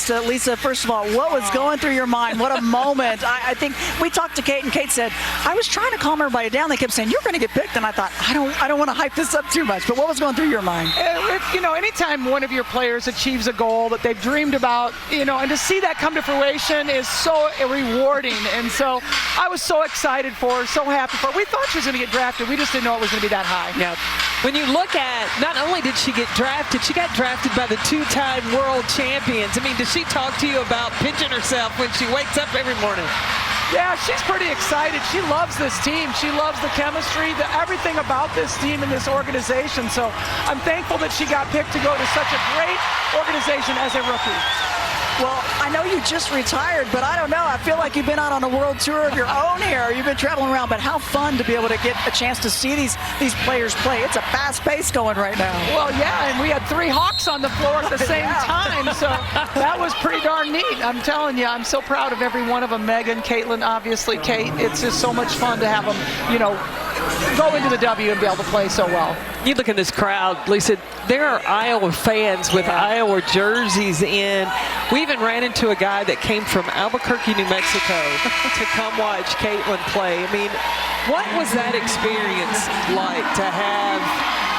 Lisa, first of all, what was going through your mind? What a moment. I think we talked to Kate, and Kate said, I was trying to calm everybody down. They kept saying, you're going to get picked. And I thought, I don't want to hype this up too much. But what was going through your mind? Anytime one of your players achieves a goal that they've dreamed about, and to see that come to fruition is so rewarding. And so I was so excited for her, so happy for her. We thought she was going to get drafted. We just didn't know it was going to be that high. Yeah. When you look at, not only did she get drafted, she got drafted by the two-time world champions. I mean, does she talk to you about pinching herself when she wakes up every morning? Yeah, she's pretty excited. She loves this team. She loves the chemistry, everything about this team and this organization. So I'm thankful that she got picked to go to such a great organization as a rookie. Well, I know you just retired, but I don't know. I feel like you've been out on a world tour of your own here. You've been traveling around, but how fun to be able to get a chance to see these players play. It's a fast pace going right now. Well, yeah, and we had 3 Hawks on the floor at the same time, so that was pretty darn neat. I'm telling you, I'm so proud of every one of them. Megan, Caitlin, obviously Kate. It's just so much fun to have them, go into the W and be able to play so well. You look at this crowd, Lisa, there are Iowa fans with Iowa jerseys in. We even ran into a guy that came from Albuquerque, New Mexico to come watch Caitlin play. I mean, what was that experience like to have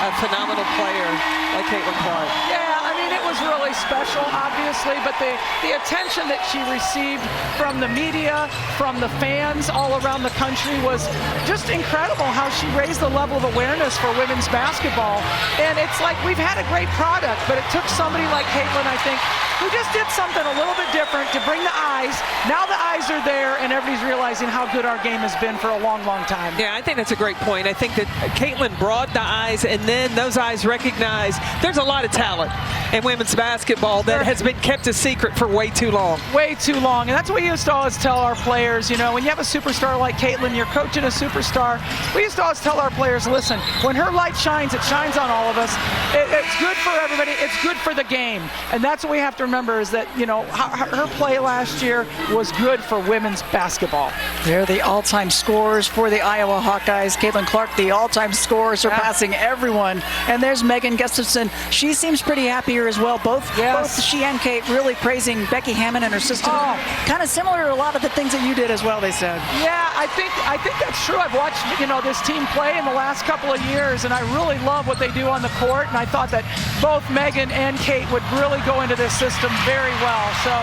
a phenomenal player like Caitlin Clark? Yeah, I mean, it was really special, obviously, but the attention that she received from the media, from the fans all around the country was just incredible how she raised the level of awareness for women's basketball. And it's like we've had a great product, but it took somebody like Caitlin, I think, who just did something a little bit different to bring the eyes. Now the eyes are there, and everybody's realizing how good our game has been for a long, long time. Yeah, I think that's a great point. I think that Caitlin brought the eyes, and then those eyes recognize there's a lot of talent in women's basketball that has been kept a secret for way too long. Way too long. And that's what we used to always tell our players. When you have a superstar like Caitlin, you're coaching a superstar. We used to always tell our players, listen, when her light shines, it shines on all of us. It's good for everybody. It's good for the game. And that's what we have to remember is that, her play last year was good for women's basketball. They're the all-time scorers for the Iowa Hawkeyes. Caitlin Clark, the all-time scorer, surpassing everyone. And there's Megan Gustafson. She seems pretty happy here as well. Both she and Kate really praising Becky Hammond and her system. Kind of similar to a lot of the things that you did as well, they said. Yeah, I think that's true. I've watched, this team play in the last couple of years, and I really love what they do on the court. And I thought that both Megan and Kate would really go into this system very well. So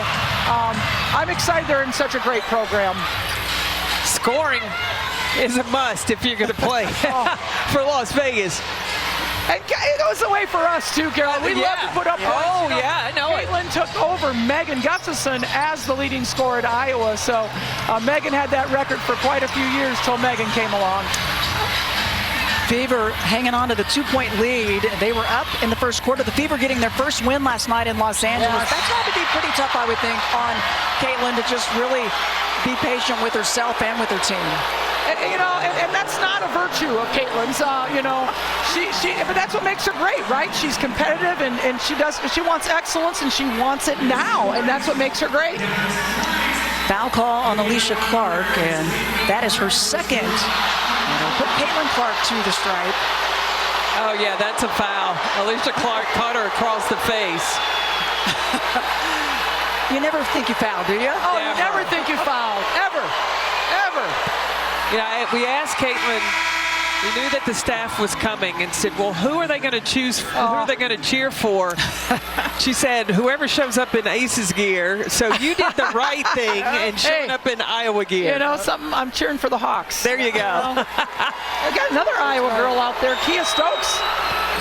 I'm excited they're in such a great program. Scoring is a must if you're going to play for Las Vegas. And it was the way for us too, Carol. We love to put up points. Oh, I know Caitlin took over Megan Gustafson as the leading scorer at Iowa. So Megan had that record for quite a few years till Megan came along. Fever hanging on to the 2-point lead. They were up in the first quarter. The Fever getting their first win last night in Los Angeles. That's got to be pretty tough, I would think, on Caitlin to just really be patient with herself and with her team. And that's not a virtue of Caitlin's. But that's what makes her great, right? She's competitive and she wants excellence and she wants it now, and that's what makes her great. Foul call on Alicia Clark, and that is her second. Put Caitlin Clark to the stripe. Oh, yeah, that's a foul. Alicia Clark caught her across the face. You never think you fouled, do you? Oh, you never think you fouled. Ever. Ever. Yeah, we asked Caitlin, we knew that the staff was coming and said, well, who are they going to choose? Who are they going to cheer for? She said, whoever shows up in Aces gear. So you did the right thing and showed up in Iowa gear. Something, I'm cheering for the Hawks. There you go. I got another Iowa girl out there, Kia Stokes.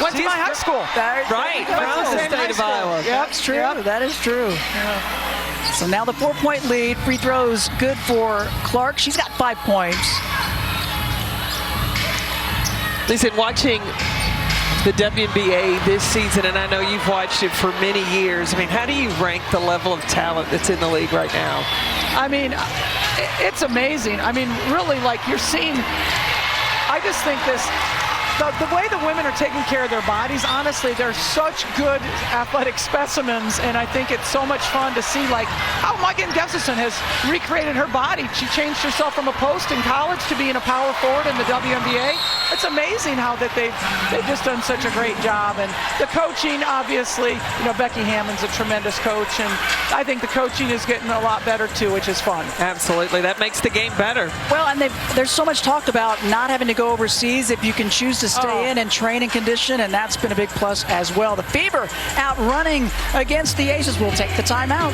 Went to my high school. Right, from the state of Iowa. Yep, that's true. Yep. That is true. Yeah. So now the 4-point lead. Free throws good for Clark. She's got 5 points. Listen, watching the WNBA this season, and I know you've watched it for many years, I mean, how do you rank the level of talent that's in the league right now? I mean, it's amazing. I mean, really, like you're seeing, I just think the way the women are taking care of their bodies, honestly, they're such good athletic specimens, and I think it's so much fun to see like how Megan Gustafson has recreated her body. She changed herself from a post in college to being a power forward in the WNBA. It's amazing how that they've just done such a great job. And the coaching, obviously, Becky Hammond's a tremendous coach, and I think the coaching is getting a lot better too, which is fun. Absolutely. That makes the game better. Well, and there's so much talked about not having to go overseas if you can choose to stay in and train and condition, and that's been a big plus as well. The Fever out running against the Aces. We'll take the timeout.